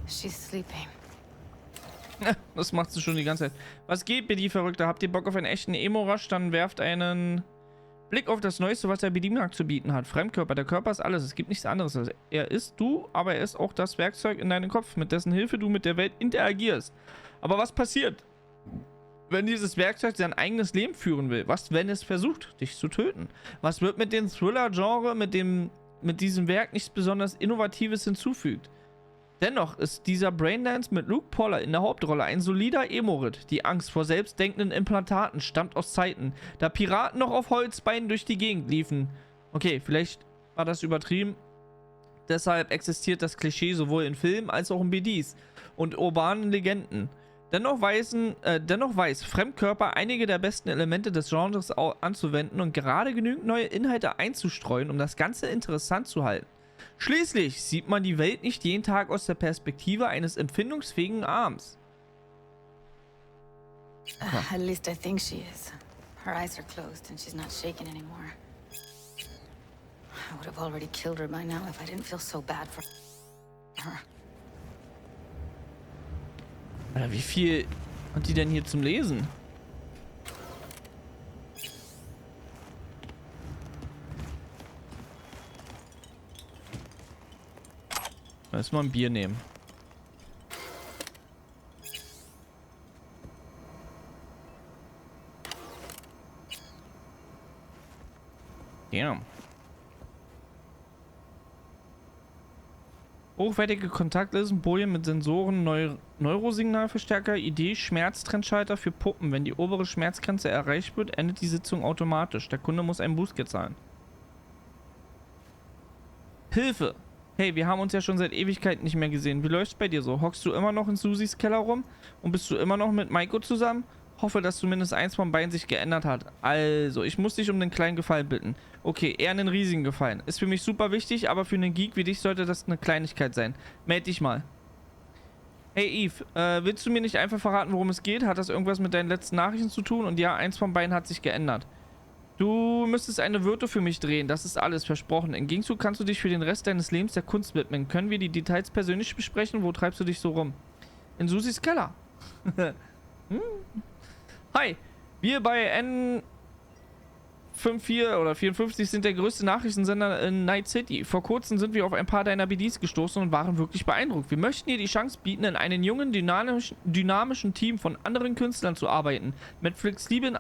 She's sleeping. Ja, das macht sie schon die ganze Zeit. Was geht, BD Verrückter? Habt ihr Bock auf einen echten Emo-Rush? Dann werft einen Blick auf das Neueste, was der BD-Markt zu bieten hat. Fremdkörper, der Körper ist alles. Es gibt nichts anderes. Also er ist du, aber er ist auch das Werkzeug in deinem Kopf, mit dessen Hilfe du mit der Welt interagierst. Aber was passiert, wenn dieses Werkzeug sein eigenes Leben führen will? Was, wenn es versucht, dich zu töten? Was wird mit dem Thriller-Genre, mit diesem Werk nichts besonders Innovatives hinzufügt? Dennoch ist dieser Braindance mit Luke Poller in der Hauptrolle ein solider Emo-Ritt. Die Angst vor selbstdenkenden Implantaten stammt aus Zeiten, da Piraten noch auf Holzbeinen durch die Gegend liefen. Okay, vielleicht war das übertrieben. Deshalb existiert das Klischee sowohl in Filmen als auch in BDs und urbanen Legenden. Dennoch weiß Fremdkörper einige der besten Elemente des Genres anzuwenden und gerade genügend neue Inhalte einzustreuen, um das Ganze interessant zu halten. Schließlich sieht man die Welt nicht jeden Tag aus der Perspektive eines empfindungsfähigen Arms. At least I think she is. Her eyes are closed and she's not shaking anymore. I would have already killed her by now if I didn't feel so bad for her. Alter, wie viel hat die denn hier zum Lesen? Lass mal ein Bier nehmen. Ja. Hochwertige Kontaktlinsen, Bojen mit Sensoren, Neurosignalverstärker, Idee, Schmerztrennschalter für Puppen. Wenn die obere Schmerzgrenze erreicht wird, endet die Sitzung automatisch. Der Kunde muss ein Bußgeld zahlen. Hilfe! Hey, wir haben uns ja schon seit Ewigkeiten nicht mehr gesehen. Wie läuft's bei dir so? Hockst du immer noch in Susis Keller rum? Und bist du immer noch mit Maiko zusammen? Hoffe, dass zumindest eins von beiden sich geändert hat. Also, ich muss dich um den kleinen Gefallen bitten. Okay, eher einen riesigen Gefallen. Ist für mich super wichtig, aber für einen Geek wie dich sollte das eine Kleinigkeit sein. Meld dich mal. Hey Eve, willst du mir nicht einfach verraten, worum es geht? Hat das irgendwas mit deinen letzten Nachrichten zu tun? Und ja, eins von beiden hat sich geändert. Du müsstest eine Virtu für mich drehen, das ist alles, versprochen. Im Gegenzug kannst du dich für den Rest deines Lebens der Kunst widmen. Können wir die Details persönlich besprechen? Wo treibst du dich so rum? In Susis Keller. Hi, wir bei N54 oder 54 sind der größte Nachrichtensender in Night City. Vor kurzem sind wir auf ein paar deiner BDs gestoßen und waren wirklich beeindruckt. Wir möchten dir die Chance bieten, in einem jungen, dynamischen Team von anderen Künstlern zu arbeiten. Mit flexiblen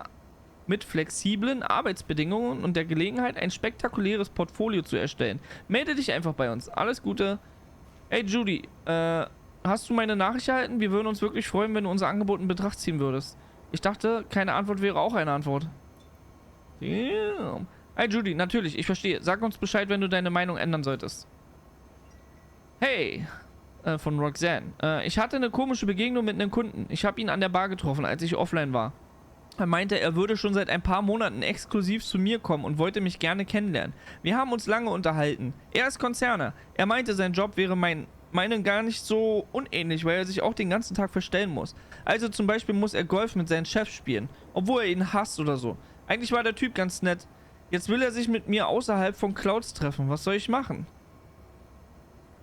Arbeitsbedingungen und der Gelegenheit, ein spektakuläres Portfolio zu erstellen. Melde dich einfach bei uns. Alles Gute. Hey Judy, hast du meine Nachricht erhalten? Wir würden uns wirklich freuen, wenn du unser Angebot in Betracht ziehen würdest. Ich dachte, keine Antwort wäre auch eine Antwort. Damn. Hey Judy, natürlich, ich verstehe. Sag uns Bescheid, wenn du deine Meinung ändern solltest. Hey, von Roxanne. Ich hatte eine komische Begegnung mit einem Kunden. Ich habe ihn an der Bar getroffen, als ich offline war. Er meinte, er würde schon seit ein paar Monaten exklusiv zu mir kommen und wollte mich gerne kennenlernen. Wir haben uns lange unterhalten. Er ist Konzerner. Er meinte, sein Job wäre meinen gar nicht so unähnlich, weil er sich auch den ganzen Tag verstellen muss. Also zum Beispiel muss er Golf mit seinen Chefs spielen, obwohl er ihn hasst oder so. Eigentlich war der Typ ganz nett. Jetzt will er sich mit mir außerhalb von Clouds treffen. Was soll ich machen?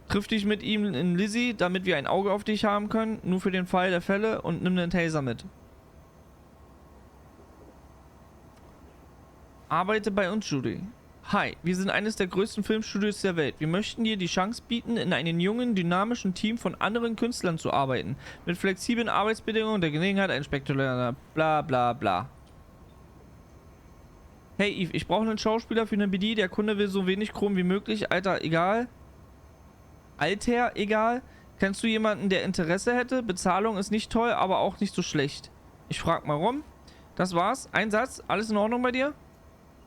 Triff dich mit ihm in Lizzie, damit wir ein Auge auf dich haben können, nur für den Fall der Fälle, und nimm den Taser mit. Arbeite bei uns, Judy. Hi, wir sind eines der größten Filmstudios der Welt. Wir möchten dir die Chance bieten, in einem jungen, dynamischen Team von anderen Künstlern zu arbeiten. Mit flexiblen Arbeitsbedingungen, der Gelegenheit, ein spektakulärer bla bla bla. Hey Eve, ich brauche einen Schauspieler für eine BD. Der Kunde will so wenig Chrom wie möglich. Alter, egal. Kennst du jemanden, der Interesse hätte? Bezahlung ist nicht toll, aber auch nicht so schlecht. Ich frag mal rum. Das war's. Ein Satz. Alles in Ordnung bei dir?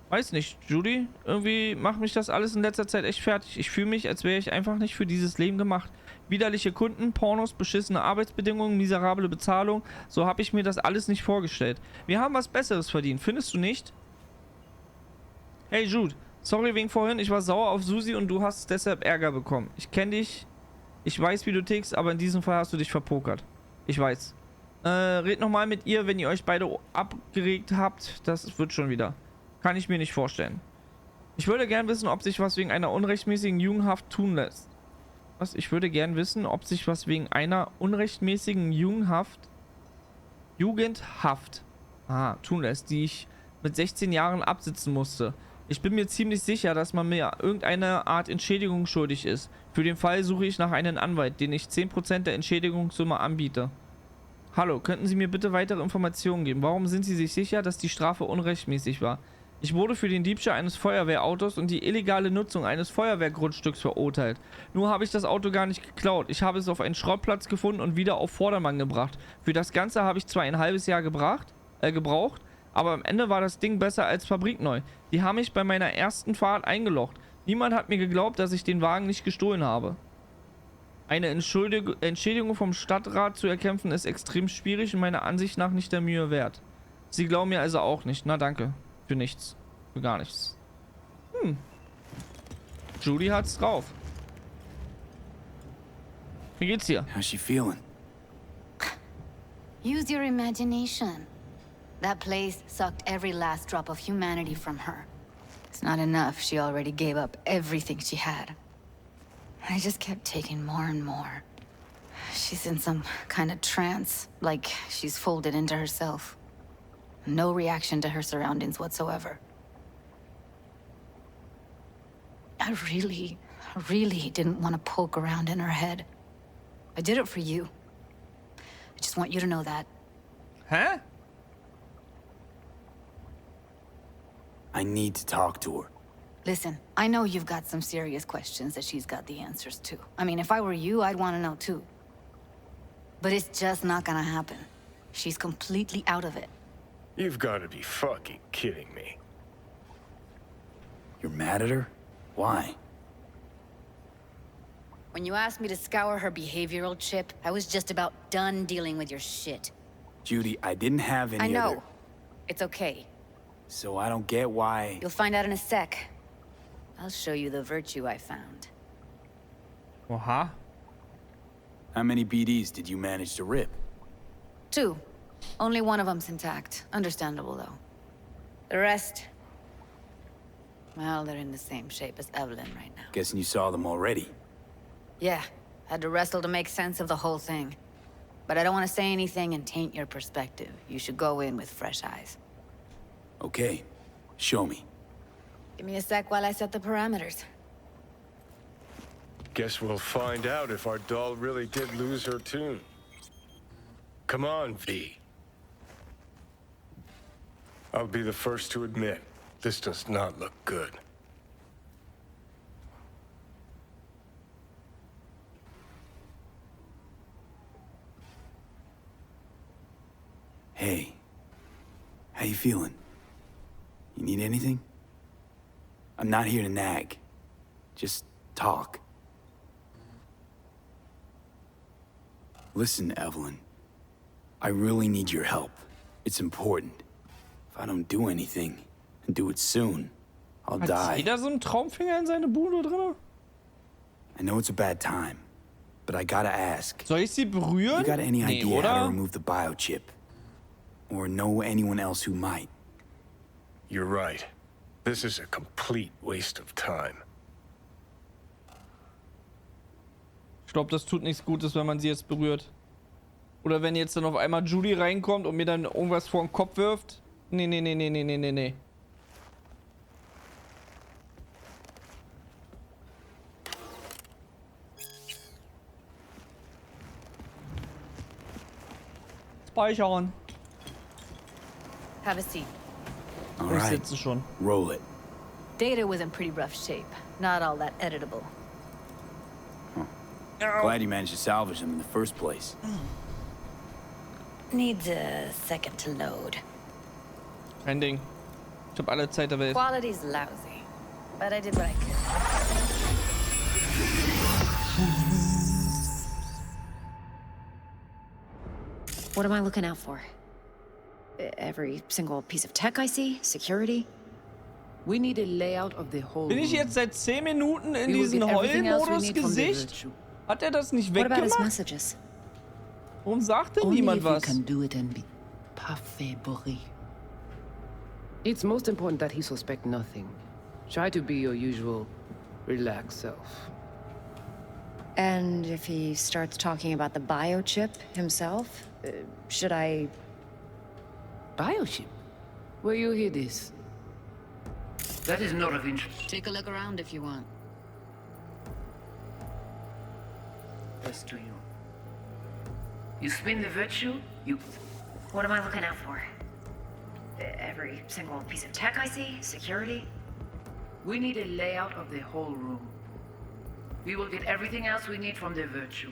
Weiß nicht, Judy. Irgendwie macht mich das alles in letzter Zeit echt fertig. Ich fühle mich, als wäre ich einfach nicht für dieses Leben gemacht. Widerliche Kunden, Pornos, beschissene Arbeitsbedingungen, miserable Bezahlung. So habe ich mir das alles nicht vorgestellt. Wir haben was Besseres verdient, findest du nicht? Hey Jude, sorry wegen vorhin. Ich war sauer auf Susi und du hast deshalb Ärger bekommen. Ich kenne dich. Ich weiß, wie du tickst, aber in diesem Fall hast du dich verpokert. Ich weiß. Red nochmal mit ihr, wenn ihr euch beide abgeregt habt. Das wird schon wieder. Kann ich mir nicht vorstellen. Ich würde gern wissen, ob sich was wegen einer unrechtmäßigen Jugendhaft tun lässt. Was? Ich würde gern wissen, ob sich was wegen einer unrechtmäßigen Jugendhaft tun lässt, die ich mit 16 Jahren absitzen musste. Ich bin mir ziemlich sicher, dass man mir irgendeine Art Entschädigung schuldig ist. Für den Fall suche ich nach einem Anwalt, den ich 10% der Entschädigungssumme anbiete. Hallo, könnten Sie mir bitte weitere Informationen geben? Warum sind Sie sich sicher, dass die Strafe unrechtmäßig war? Ich wurde für den Diebstahl eines Feuerwehrautos und die illegale Nutzung eines Feuerwehrgrundstücks verurteilt. Nur habe ich das Auto gar nicht geklaut. Ich habe es auf einen Schrottplatz gefunden und wieder auf Vordermann gebracht. Für das Ganze habe ich zwar ein halbes Jahr gebraucht, aber am Ende war das Ding besser als fabrikneu. Die haben mich bei meiner ersten Fahrt eingelocht. Niemand hat mir geglaubt, dass ich den Wagen nicht gestohlen habe. Eine Entschädigung vom Stadtrat zu erkämpfen ist extrem schwierig und meiner Ansicht nach nicht der Mühe wert. Sie glauben mir also auch nicht. Na danke. Für nichts. Für gar nichts. Judy hat's drauf. Wie geht's dir? How's she feeling? Use your imagination. That place sucked every last drop of humanity from her. It's not enough. She already gave up everything she had. I just kept taking more and more. She's in some kind of trance, like she's folded into herself. No reaction to her surroundings whatsoever. I really didn't want to poke around in her head. I did it for you. I just want you to know that. Hä? I need to talk to her. Listen, I know you've got some serious questions that she's got the answers to. I mean, if I were you, I'd want to know too. But it's just not gonna happen. She's completely out of it. You've got to be fucking kidding me. You're mad at her? Why? When you asked me to scour her behavioral chip, I was just about done dealing with your shit. Judy, I didn't have any I know. other... It's okay. So I don't get why... You'll find out in a sec. I'll show you the virtue I found. Oha. How many BDs did you manage to rip? 2. Only one of them's intact. Understandable, though. The rest... well, they're in the same shape as Evelyn right now. Guessing you saw them already. Yeah, had to wrestle to make sense of the whole thing. But I don't want to say anything and taint your perspective. You should go in with fresh eyes. Okay, show me. Give me a sec while I set the parameters. Guess we'll find out if our doll really did lose her tune. Come on, V. I'll be the first to admit, this does not look good. Hey, how you feeling? You need anything? I'm not here to nag. Just talk. Listen, Evelyn. I really need your help. It's important. If I don't do anything, and do it soon, I'll Hat die. jeder so einen Traumfinger in seine Bude drin? I know it's a bad time, but I gotta ask. Soll ich sie berühren? You got any Nee, idea how to oder? remove the biochip? Or know anyone else who might? You're right. This is a complete waste of time. Ich glaube, das tut nichts Gutes, wenn man sie jetzt berührt. Oder wenn jetzt dann auf einmal Judy reinkommt und mir dann irgendwas vor den Kopf wirft. Nee, nee, nee, nee, nee, nee, nee, nee. Speichern. Have a seat. All Ich right, sitze schon. roll it. Data was in pretty rough shape. Not all that editable. Glad you managed to salvage them in the first place. Needs a second to load. Kein Ding. Ich habe alle Zeit der Welt. Quality's lousy, but I did what I could. What am I looking out for? Every single piece of tech I see? Security? We need a layout of the whole Bin ich room. jetzt seit 10 Minuten in We will diesen get everything else we Heulmodus need from the Gesicht? virtue. Hat er das nicht What about his weggemacht? messages? Warum sagt denn Only niemand if we was? can do it and be parfait bourré. It's most important that he suspect nothing. Try to be your usual, relaxed self. And if he starts talking about the biochip himself, should I... Biochip? Where you hear this? That is not of interest Take a look around if you want. to you. You spin the virtue, you... What am I looking out for? Every single piece of tech I see? Security? We need a layout of the whole room. We will get everything else we need from the virtue.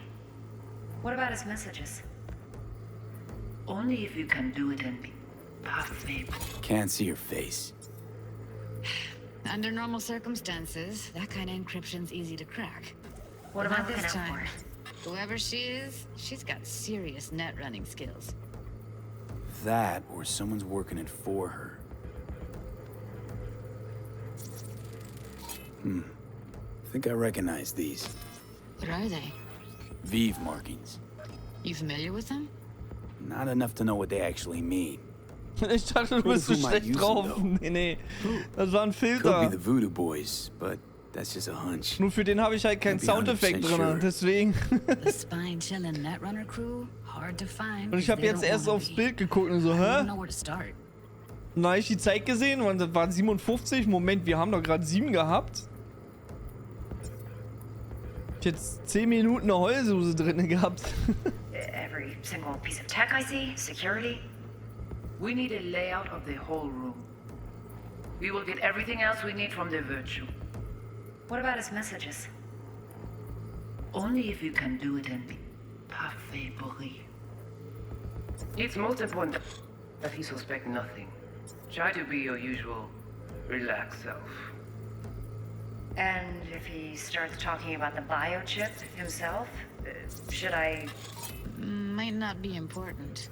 What about his messages? Only if you can do it and be perfect. Can't see your face. Under normal circumstances, that kind of encryption's easy to crack. What am But I not looking this out time. for? Whoever she is, she's got serious net running skills. That, or someone's working it for her. I think I recognize these. What are they? Vive markings. You familiar with them? Not enough to know what they actually mean. Ich dachte, du bist so Who might schlecht use drauf. them, Nee. Das war ein Could be Filter. the Voodoo Boys, but that's just a hunch. Nur für den habe ich halt keinen Can't be Soundeffekt 100% drin, sure. deswegen. The spine chilling Netrunner crew? Hard to find. Und ich 'cause habe they jetzt don't erst wanna aufs be. Bild geguckt und so, I hä? don't know where to start. Dann habe ich die Zeit gesehen und das waren 57. Moment, wir haben doch gerade 7 gehabt. Ich hätte jetzt 10 Minuten eine Heulsuse drin gehabt. Every single piece of tech I see? Security? We need a layout of the whole room. We will get everything else we need from the virtue. What about his messages? Only if you can do it and be perfect. It's most important that he suspect nothing. Try to be your usual, relaxed self. And if he starts talking about the biochip himself, should I... Might not be important.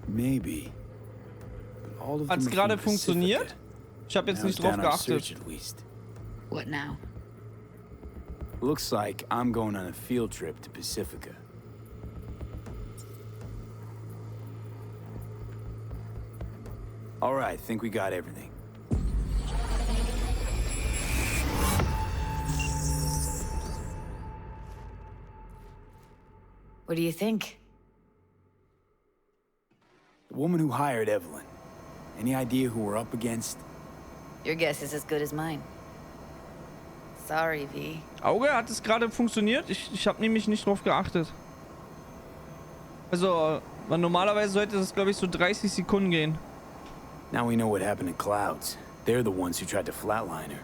Maybe. But all of them Hat's are gerade from funktioniert? Pacifica. Ich habe jetzt Now it's nicht drauf down our search geachtet. at least. What now? Looks like I'm going on a field trip to Pacifica. All right, think we got everything. What do you think? The woman who hired Evelyn. Any idea who we're up against? Your guess is as good as mine. Sorry, V. Auge, hat es gerade funktioniert? Ich habe nämlich nicht drauf geachtet. Also, normalerweise sollte das, glaube ich, so 30 Sekunden gehen. Now we know what happened to Clouds. They're the ones who tried to flatline her.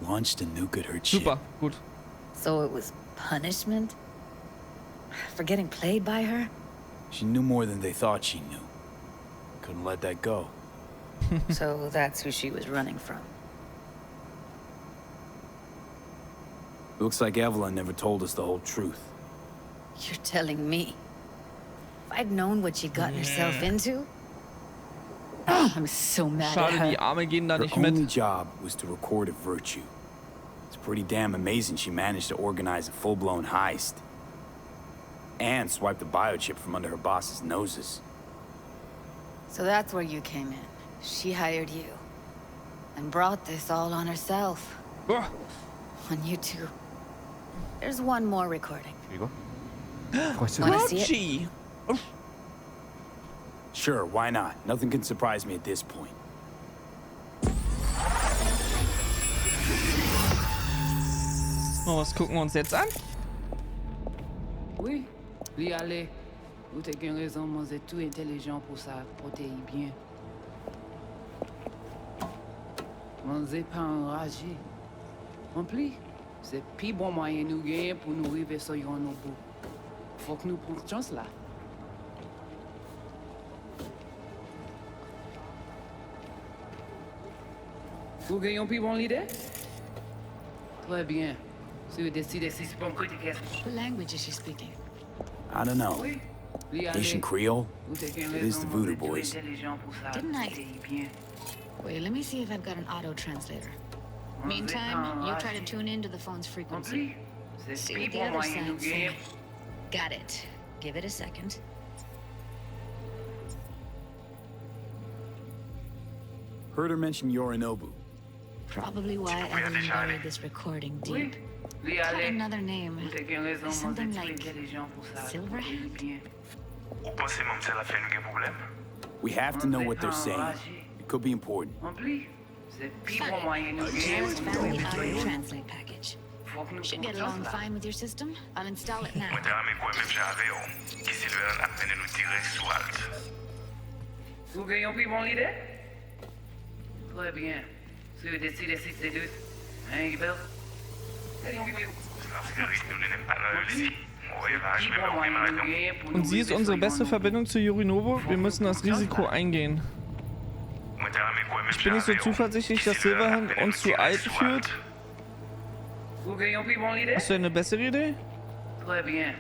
Launched a nuke at her ship. Super, gut. So it was punishment? For getting played by her? She knew more than they thought she knew. Couldn't let that go. So that's who she was running from. Looks like Evelyn never told us the whole truth. You're telling me? If I'd known what she'd gotten herself into? Oh, I'm so mad at Schade, her. die Arme gehen da Her nicht only mit. job was to record a virtue. It's pretty damn amazing she managed to organize a full-blown heist. And swipe the biochip from under her boss's noses. So that's where you came in. She hired you. And brought this all on herself. Oh, On you two. There's one more recording. 이거? Wanna see it? Gucci. Sure, why not? Nothing can surprise me at this point. Oh, was gucken wir uns jetzt an? Oui, li ale. Ou te gen raison, moi c'est tout intelligent pour ça, protéger bien. Moi c'est pas enragé. En plus, c'est plus bon moyen nous gagner pour nous arriver sur yon nou bout. Faut que nous prenions chance là. Vous gagnez plus bon l'idée? Très bien. Si vous décidez si c'est bon critique, What language is she speaking? I don't know. oui. Li ale. Haitian Creole? Ou te gen It is raison, the moi Voodoo c'est tout Boys. intelligent pour ça, Didn't I- protéger bien. Wait, let me see if I've got an auto translator. Meantime, you try to tune into the phone's En frequency. plus, c'est See plus what the bon other moyen nous side's gagner. saying. Got it. Give it a second. Heard her mention Yorinobu. Probably why Evelyn buried this recording Oui, deep. Lui Had allait. another name. T'as qu'une raison, moi, Something like intelligent pour ça. Silverhand? Bien. Ou pensez même que ça l'a fait un problème? We have to know what they're saying. It could be important. En plus, c'est pire pour moyen de James found the audio gagner. translate package. Faut que nous Should get along fine with your system. I'll install it now. Moi, t'as aimé quoi même j'avais, qui Silver a peine nous tirer sous halte. Vous gagnez pris mon idée? Très bien. Si vous décidez si c'est deux, hein, Gilbert? Parce que nous n'aimons pas ici. Voyage, même au Primaton. Und sie ist unsere beste Verbindung zu Yorinobu. Wir müssen das Risiko eingehen. Moi, t'as aimé quoi même Ich bin nicht so zuversichtlich, dass Silverhand uns zu alt führt. Vous gagnez pris mon idée? Hast du eine bessere Idee? Très bien.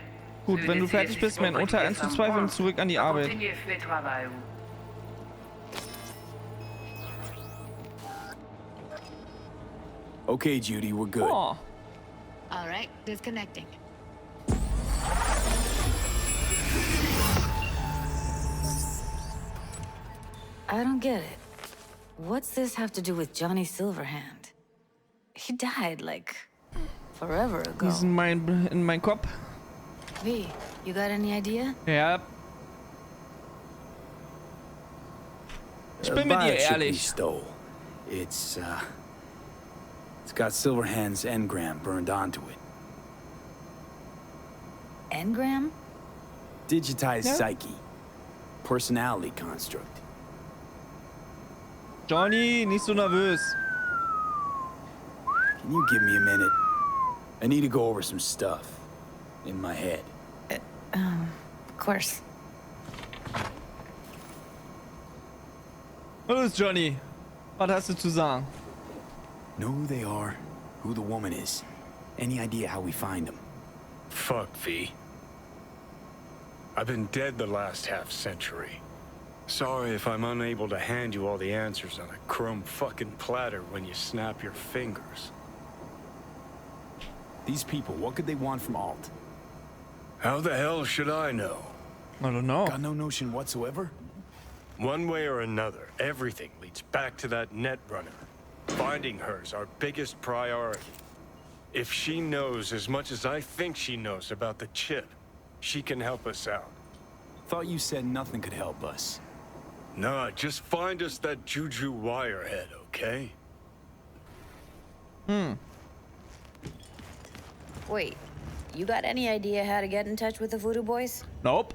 Gut, wenn du fertig bist, mein Urteil anzuzweifeln, zurück an die Arbeit. Continuez, faites travail, vous. Okay, Judy, we're good. Oh. All right, disconnecting. I don't get it. What's this have to do with Johnny Silverhand? He died, like, forever ago. Die ist in mein Kopf. V, you got any idea? Ja. Ich bin mit dir Biochip we ehrlich. stole. It's got Silverhand's engram burned onto it. Engram? Digitized Yeah. psyche. Personality construct. Johnny, nicht so nervös. Can you give me a minute? I need to go over some stuff in my head. Of course. Los, Johnny. Was hast du zu sagen? Know who they are, who the woman is. Any idea how we find them? Fuck, V. I've been dead the last half-century. Sorry if I'm unable to hand you all the answers on a chrome fucking platter when you snap your fingers. These people, what could they want from Alt? How the hell should I know? I don't know. Got no notion whatsoever? One way or another, everything leads back to that Netrunner. Finding her's our biggest priority. If she knows as much as I think she knows about the chip, she can help us out. Thought you said nothing could help us. Nah, just find us that Juju Wirehead, okay? Wait, you got any idea how to get in touch with the Voodoo Boys? Nope.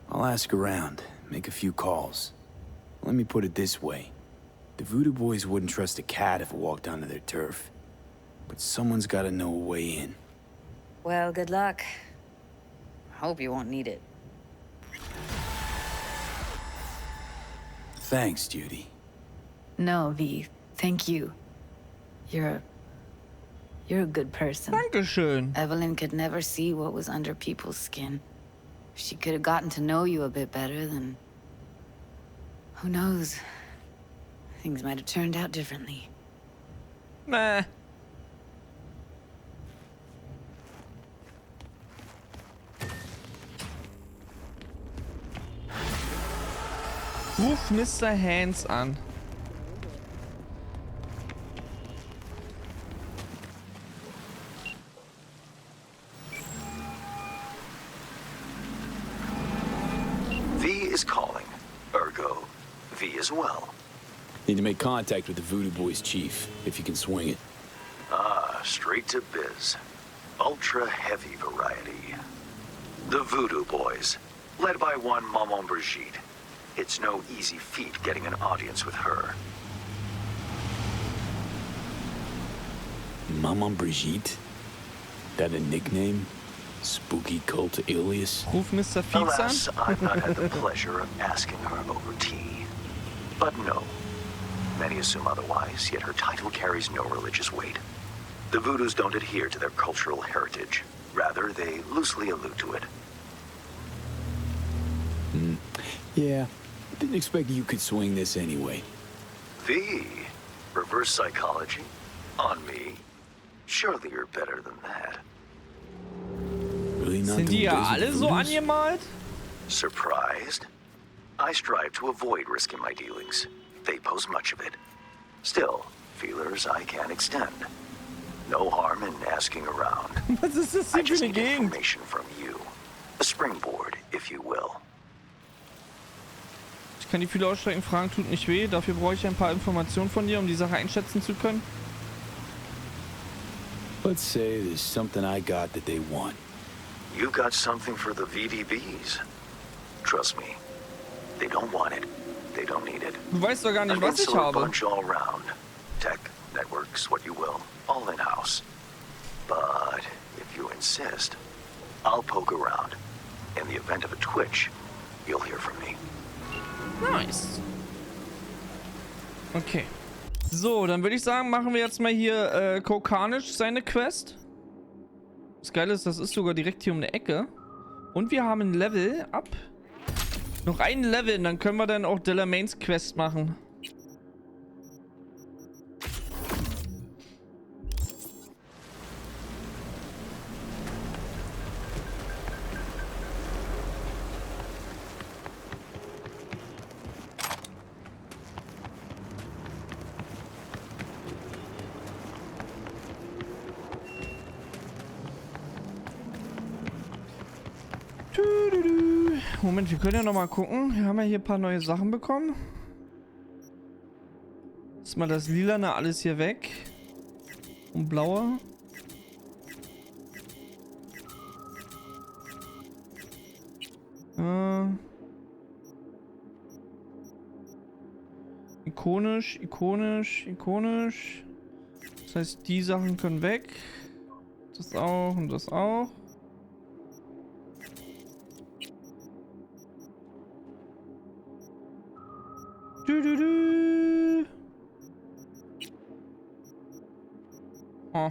I'll ask around, make a few calls. Let me put it this way. The Voodoo Boys wouldn't trust a cat if it walked onto their turf. But someone's gotta know a way in. Well, good luck. Hope you won't need it. Thanks, Judy. No, V. Thank you. You're a good person. Dankeschön. Evelyn could never see what was under people's skin. If she could have gotten to know you a bit better, then... who knows? Things might have turned out differently. Nah. Ruf Mr. Hands an. V is calling. Ergo, V as well. Need to make contact with the Voodoo Boys chief, if you can swing it. Ah, straight to biz. Ultra heavy variety. The Voodoo Boys, led by one Maman Brigitte. It's no easy feat getting an audience with her. Maman Brigitte? That a nickname? Spooky cult alias? Ruf Mr. Fietz Alas, an. I've not had the pleasure of asking her over tea. But no. Many assume otherwise, yet her title carries no religious weight. The Voodoos don't adhere to their cultural heritage. Rather, they loosely allude to it. Yeah, didn't expect you could swing this anyway. V, reverse psychology? On me? Surely you're better than that. Really not Sind die doing ja business alle with so Voodoos? angemalt? Surprised? I strive to avoid risk in my dealings. They pose much of it. Still, feelers I can extend. No harm in asking around. Was ist das I hier für just eine need Gegend? information from you. A springboard, if you will. Ich kann die Fühler ausstrecken, fragen tut nicht weh. Dafür brauche ich ein paar Informationen von dir, um die Sache einschätzen zu können. Let's say there's something I got that they want. You've got something for the VDBs. Trust me, they don't want it. They don't need it. Du weißt doch gar nicht, An was ich insular habe. bunch all round. Tech, networks, what you will, all in-house. But if you insist, I'll poke around. In the event of a twitch, you'll hear from me. Nice. Okay. So, dann würde ich sagen, machen wir jetzt mal hier Kokanisch seine Quest. Das Geile ist, das ist sogar direkt hier um die Ecke. Und wir haben ein Level ab. Noch ein Level, und dann können wir dann auch Delamains Quest machen. Moment, wir können ja noch mal gucken. Wir haben ja hier ein paar neue Sachen bekommen. Ist mal das Lilane alles hier weg. Und blaue. Ikonisch, ikonisch, ikonisch. Das heißt, die Sachen können weg. Das auch und das auch. Oh.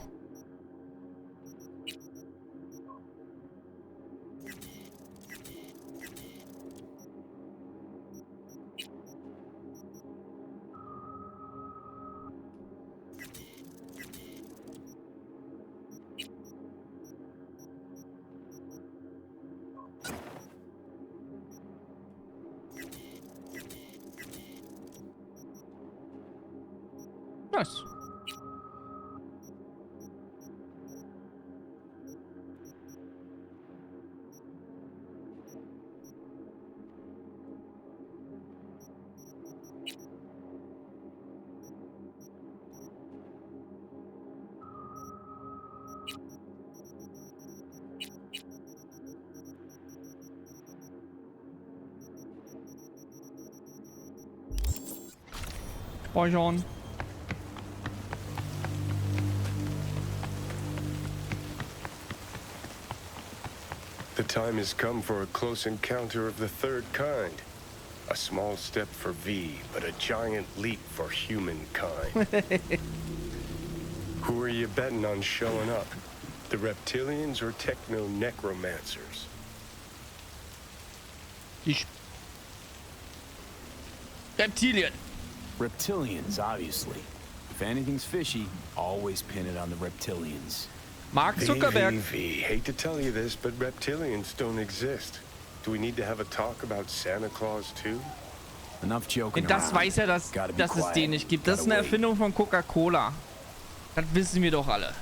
Nice. Speichern. The time has come for a close encounter of the third kind. A small step for V, but a giant leap for humankind. Who are you betting on showing up? The reptilians or techno-necromancers? Reptilien. Reptilians, obviously. If anything's fishy, always pin it on the reptilians. Mark Zuckerberg. V. Hate to tell you this, but reptilians don't exist. Do we need to have a talk about Santa Claus too? Enough joking Das around. weiß er, dass es den nicht gibt. Das ist eine Erfindung von Coca-Cola. Das wissen wir doch alle.